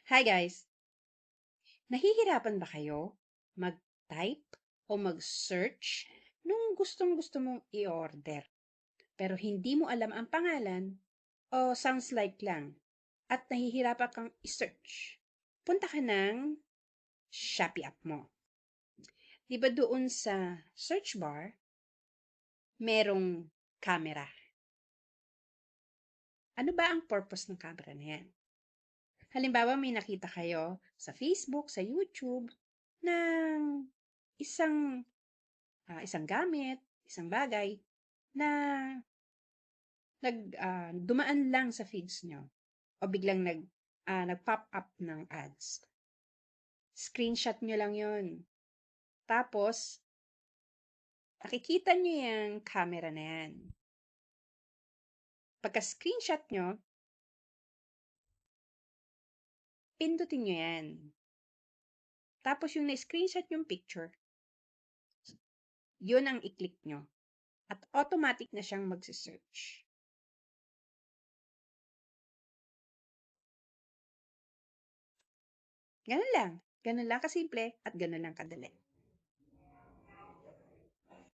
Hi guys! Nahihirapan ba kayo mag-type o mag-search nung gustong-gusto mong i-order pero hindi mo alam ang pangalan o sounds like lang at nahihirapan kang i-search? Punta ka ng Shopee app mo. Di ba doon sa search bar, merong camera? Ano ba ang purpose ng camera na yan? Halimbawa, may nakita kayo sa Facebook, sa YouTube, ng isang gamit, isang bagay na dumaan lang sa feeds nyo o biglang nag-pop up ng ads. Screenshot nyo lang yon. Tapos, nakikita nyo yung camera na yan. Pagka-screenshot nyo, pindutin nyo yan. Tapos yung na-screenshot yung picture, yun ang i-click nyo. At automatic na siyang magsisearch. Ganun lang. Ganun lang kasimple at ganun lang kadali.